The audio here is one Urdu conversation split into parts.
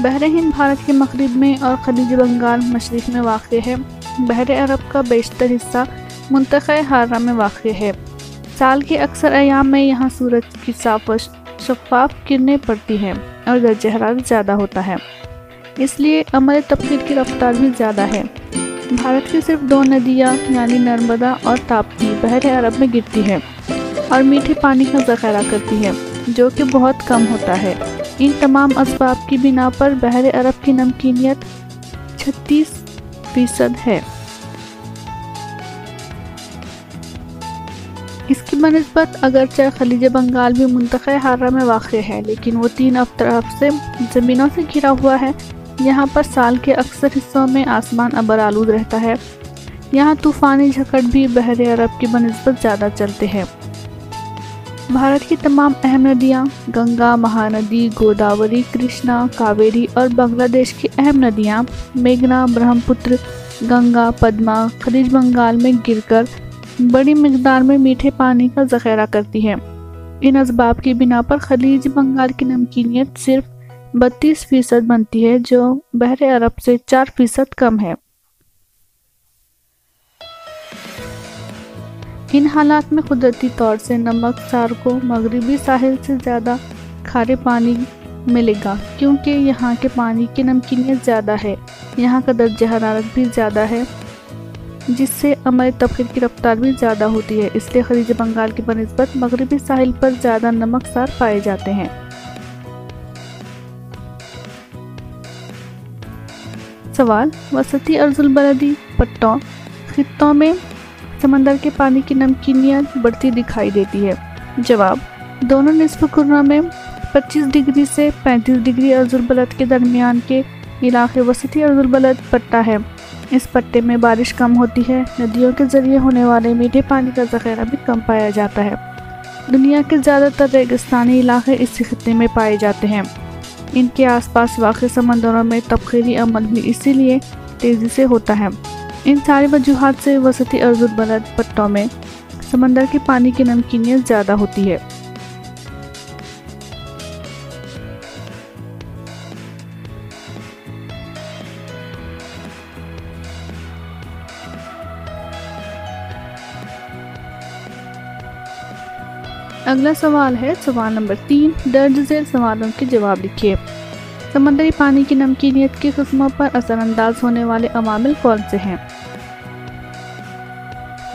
بحر ہند بھارت کے مغرب میں اور خلیج بنگال مشرق میں واقع ہے۔ بحر عرب کا بیشتر حصہ منطقہ حارہ میں واقع ہے۔ سال کے اکثر ایام میں یہاں سورج کی صاف و شفاف کرنیں پڑتی ہیں اور درجہ حرارت زیادہ ہوتا ہے، اس لیے عمل تبخیر کی رفتار بھی زیادہ ہے۔ بھارت کی صرف 2 ندیاں یعنی نرمدا اور تاپتی بحر عرب میں گرتی ہے اور میٹھے پانی کا ذخیرہ کرتی ہے، جو کہ بہت کم ہوتا ہے۔ ان تمام اسباب کی بنا پر بحر عرب کی نمکینیت 36% ہے۔ اس کی بنسبت اگرچہ خلیج بنگال بھی منطقہ حارہ میں واقع ہے، لیکن وہ 3 اطراف سے زمینوں سے گھرا ہوا ہے۔ یہاں پر سال کے اکثر حصوں میں آسمان ابر آلود رہتا ہے۔ یہاں طوفانی جھکڑ بھی بحر عرب کی بنسبت زیادہ چلتے ہیں۔ بھارت کی تمام اہم ندیاں گنگا، مہاندی، گوداوری، کرشنا، کاویری اور بنگلہ دیش کی اہم ندیاں میگھنا، برہم پتر، گنگا، پدما خلیج بنگال میں گر کر بڑی مقدار میں میٹھے پانی کا ذخیرہ کرتی ہیں۔ ان اسباب کی بنا پر خلیج بنگال کی نمکینیت صرف 32% بنتی ہے، جو بحر عرب سے 4% کم ہے۔ ان حالات میں قدرتی طور سے نمک سار کو مغربی ساحل سے زیادہ کھارے پانی ملے گا، کیونکہ یہاں کے پانی کی نمکینیت زیادہ ہے۔ یہاں کا درجہ حرارت بھی زیادہ ہے، جس سے عمل تبخیر کی رفتار بھی زیادہ ہوتی ہے، اس لیے خلیج بنگال کی بنسبت مغربی ساحل پر زیادہ نمک سار پائے جاتے ہیں۔ سوال: وسطی عرض البلدی پٹوں خطوں میں سمندر کے پانی کی نمکینیت بڑھتی دکھائی دیتی ہے۔ جواب: دونوں نصف کرہ میں 25 ڈگری سے 35 ڈگری عرض البلد کے درمیان کے علاقے وسطی عرض البلد پٹہ ہے۔ اس پٹے میں بارش کم ہوتی ہے، ندیوں کے ذریعے ہونے والے میٹھے پانی کا ذخیرہ بھی کم پایا جاتا ہے۔ دنیا کے زیادہ تر ریگستانی علاقے اس خطے میں پائے جاتے ہیں۔ ان کے آس پاس واقع سمندروں میں تبخیری عمل بھی اسی لیے تیزی سے ہوتا ہے۔ ان ساری وجوہات سے وسطی عرض البلد پٹوں میں سمندر کے پانی کی نمکینیت زیادہ ہوتی ہے۔ اگلا سوال ہے سوال نمبر 3۔ درج ذیل سوالوں کے جواب لکھیے۔ سمندری پانی کی نمکینیت کی قسموں پر اثر انداز ہونے والے عوامل کون سے ہیں؟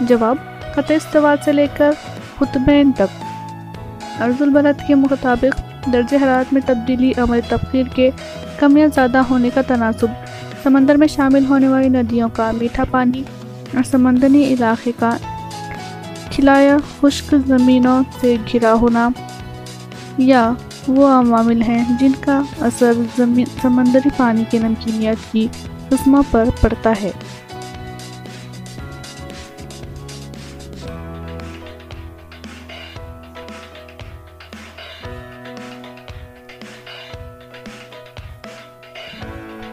جواب: خط استوا سے لے کر قطب عین تک۔ عرض البلد کے مطابق درجہ حرارت میں تبدیلی، عمل تبخیر کے کم یا زیادہ ہونے کا تناسب، سمندر میں شامل ہونے والی ندیوں کا میٹھا پانی اور سمندری علاقے کا کھلایا خشک زمینوں سے گھرا ہونا یا وہ عوامل ہیں جن کا اثر سمندری پانی کی نمکینیت کی قسموں پر پڑتا ہے۔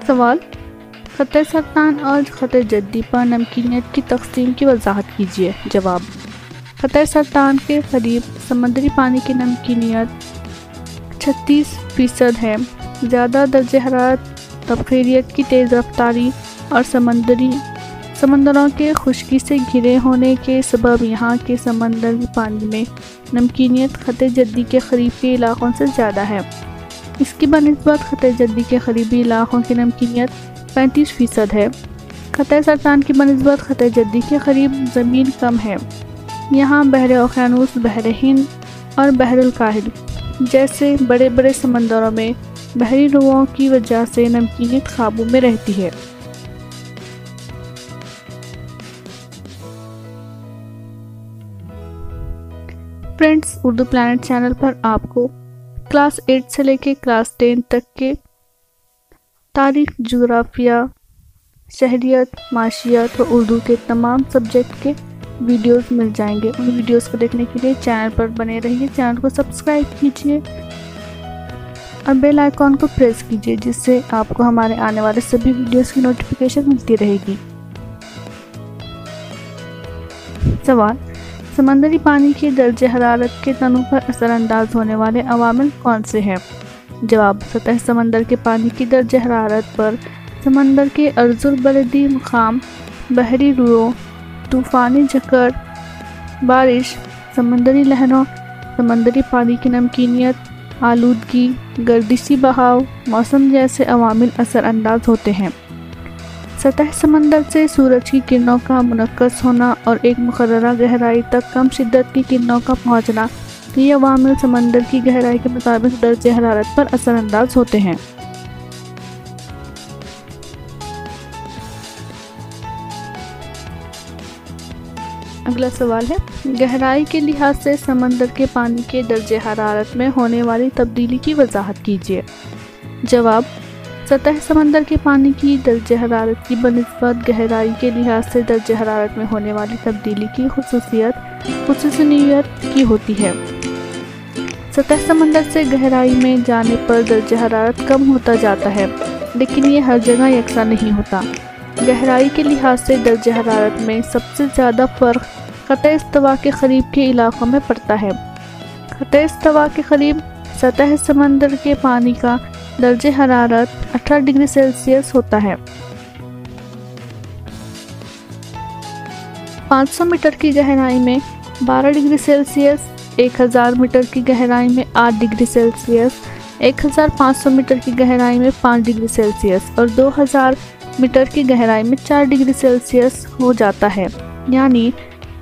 سوال: خط سرطان اور خط جدی پر نمکینیت کی تقسیم کی وضاحت کیجیے۔ جواب: خط سرطان کے قریب سمندری پانی کی نمکینیت 36% ہے۔ زیادہ درجہ حرارت، تبخیریت کی تیز رفتاری اور سمندروں کے خشکی سے گھرے ہونے کے سبب یہاں کے سمندری پانی میں نمکینیت خط جدی کے قریب کے علاقوں سے زیادہ ہے۔ اس کی بنسبت خط جدی کے قریبی علاقوں کی نمکینیت 35% ہے۔ خط سرطان کی بنسبت خط جدی کے قریب زمین کم ہے۔ یہاں بحر اوقیانوس، بحر ہند اور بحر الکاہل جیسے بڑے بڑے سمندروں میں بحری روؤں کی وجہ سے نمکینیت قابو میں رہتی ہے۔ فرینڈز، اردو پلانٹ چینل پر آپ کو کلاس 8 سے لے کے کلاس 10 تک کے تاریخ، جغرافیہ، شہریت، معاشیات و اردو کے تمام سبجیکٹ کے ویڈیوز مل جائیں گے۔ ان ویڈیوز کو دیکھنے کے لیے چینل پر بنے رہیے، چینل کو سبسکرائب کیجیے اور بیل آئیکن کو پریس کیجیے، جس سے آپ کو ہمارے آنے والے سبھی ویڈیوز کی نوٹیفیکیشن ملتی رہے گی۔ سوال: سمندری پانی کی درجہ حرارت کے تنوع پر اثر انداز ہونے والے عوامل کون سے ہیں؟ جواب: سطح سمندر کے پانی کی درجہ حرارت پر سمندر کے عرض البلدی مقام، بحری روحوں، طوفانی جھکڑ، بارش، سمندری لہروں، سمندری پانی کی نمکینیت، آلودگی، گردشی بہاؤ، موسم جیسے عوامل اثر انداز ہوتے ہیں۔ سطح سمندر سے سورج کی کرنوں کا منعکس ہونا اور ایک مقررہ گہرائی تک کم شدت کی کرنوں کا پہنچنا، یہ عوامل سمندر کی گہرائی کے مطابق درجہ حرارت پر اثر انداز ہوتے ہیں۔ اگلا سوال ہے، گہرائی کے لحاظ سے سمندر کے پانی کے درجہ حرارت میں ہونے والی تبدیلی کی وضاحت کیجیے۔ جواب: سطح سمندر کے پانی کی درجہ حرارت کی بنسبت گہرائی کے لحاظ سے درجہ حرارت میں ہونے والی تبدیلی کی خصوصیت کی ہوتی ہے۔ سطح سمندر سے گہرائی میں جانے پر درجہ حرارت کم ہوتا جاتا ہے، لیکن یہ ہر جگہ یکساں نہیں ہوتا۔ گہرائی کے لحاظ سے درجہ حرارت میں سب سے زیادہ فرق خط استوا کے قریب کے علاقوں میں پڑتا ہے۔ خط استوا کے قریب سطح سمندر کے پانی کا درجہ حرارت 18 ڈگری سیلسیس ہوتا ہے۔ 500 میٹر کی گہرائی میں 12 ڈگری سیلسیس، 1000 میٹر کی گہرائی میں 8 ڈگری سیلسیس، 1500 میٹر کی گہرائی میں 5 ڈگری سیلسیس اور 2000 میٹر کی گہرائی میں 4 ڈگری سیلسیس ہو جاتا ہے۔ یعنی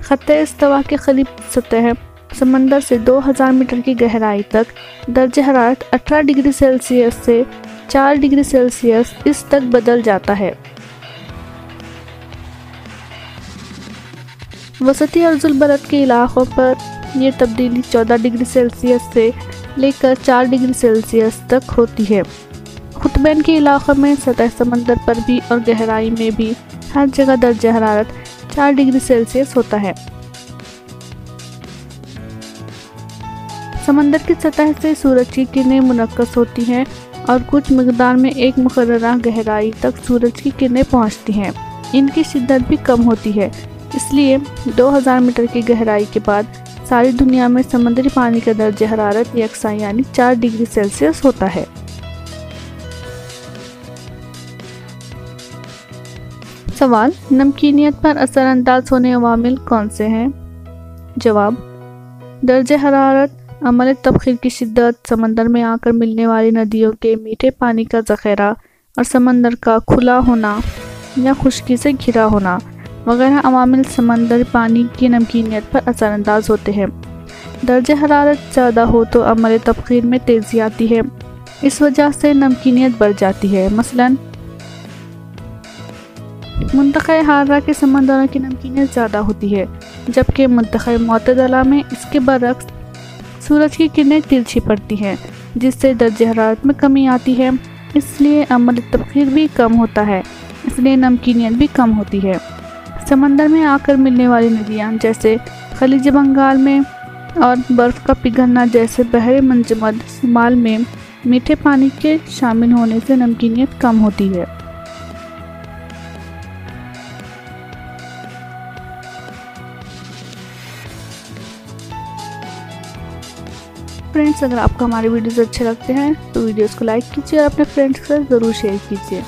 خط استوا کے قریب سطح سمندر سے 2000 میٹر کی گہرائی تک درجہ حرارت 18 ڈگری سیلسیس سے 4 ڈگری سیلسیس اس تک بدل جاتا ہے۔ وسطی عرض البلد کے علاقوں پر یہ تبدیلی 14 ڈگری سیلسیس سے لے کر 4 ڈگری سیلسیس تک ہوتی ہے۔ قطبین کے علاقوں میں سطح سمندر پر بھی اور گہرائی میں بھی ہر جگہ درجہ حرارت 4 ڈگری سیلسیس ہوتا ہے۔ سمندر کی سطح سے سورج کی کرنیں منعکس ہوتی ہیں اور کچھ مقدار میں ایک مقررہ گہرائی تک سورج کی کرنیں پہنچتی ہیں۔ ان کی شدت بھی کم ہوتی ہے، اس لیے 2000 میٹر کی گہرائی کے بعد ساری دنیا میں سمندری پانی کا درجہ حرارت یکساں یعنی 4 ڈگری سیلسیس ہوتا ہے۔ سوال: نمکینیت پر اثر انداز ہونے عوامل کون سے ہیں؟ جواب: درجہ حرارت، عمل تبخیر کی شدت، سمندر میں آ کر ملنے والی ندیوں کے میٹھے پانی کا ذخیرہ اور سمندر کا کھلا ہونا یا خشکی سے گھرا ہونا وغیرہ عوامل سمندر پانی کی نمکینیت پر اثر انداز ہوتے ہیں۔ درجہ حرارت زیادہ ہو تو عمل تبخیر میں تیزی آتی ہے، اس وجہ سے نمکینیت بڑھ جاتی ہے۔ مثلاً منطقہ حارہ کے سمندروں کی نمکینیت زیادہ ہوتی ہے، جبکہ منطقہ معتدلہ میں اس کے برعکس سورج کی کرنیں ترچھی پڑتی ہیں، جس سے درجہ حرارت میں کمی آتی ہے، اس لیے عمل تبخیر بھی کم ہوتا ہے، اس لیے نمکینیت بھی کم ہوتی ہے۔ سمندر میں آ کر ملنے والی ندیاں جیسے خلیج بنگال میں اور برف کا پگھلنا جیسے بحر منجمد شمال میں میٹھے پانی کے شامل ہونے سے نمکینیت کم ہوتی ہے۔ فرینڈس، اگر آپ کو ہمارے ویڈیوز اچھے لگتے ہیں تو ویڈیوز کو لائک کیجیے اور اپنے فرینڈس کے ساتھ ضرور شیئر کیجیے۔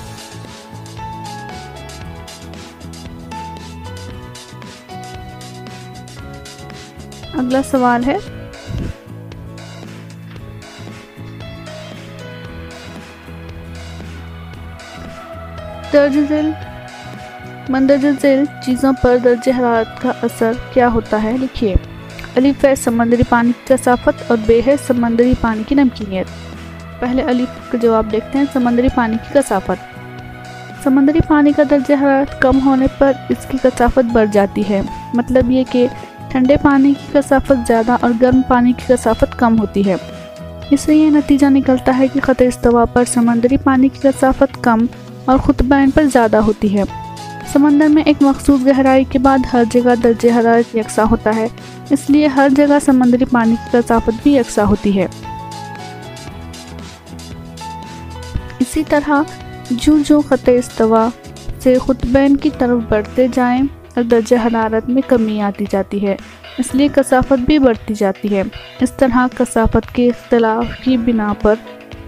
اگلا سوال ہے، مندرجہ ذیل چیزوں پر درجہ حرارت کا اثر کیا ہوتا ہے؟ لکھیے۔ الف ہے سمندری پانی کی کثافت اور ب ہے سمندری پانی کی نمکینیت۔ پہلے الف کا جواب دیکھتے ہیں۔ سمندری پانی کی کثافت۔ سمندری پانی کا درجہ حرارت کم ہونے پر اس کی کثافت بڑھ جاتی ہے، مطلب یہ کہ ٹھنڈے پانی کی کثافت زیادہ اور گرم پانی کی کثافت کم ہوتی ہے۔ اس سے یہ نتیجہ نکلتا ہے کہ خط استوا پر سمندری پانی کی کثافت کم اور قطبین پر زیادہ ہوتی ہے۔ سمندر میں ایک مخصوص گہرائی کے بعد ہر جگہ درجہ حرارت یکساں ہوتا ہے، اس لیے ہر جگہ سمندری پانی کی کثافت بھی یکساں ہوتی ہے۔ اسی طرح جو خط استوا سے قطبین کی طرف بڑھتے جائیں اور درجہ حرارت میں کمی آتی جاتی ہے، اس لیے کثافت بھی بڑھتی جاتی ہے۔ اس طرح کثافت کے اختلاف کی بنا پر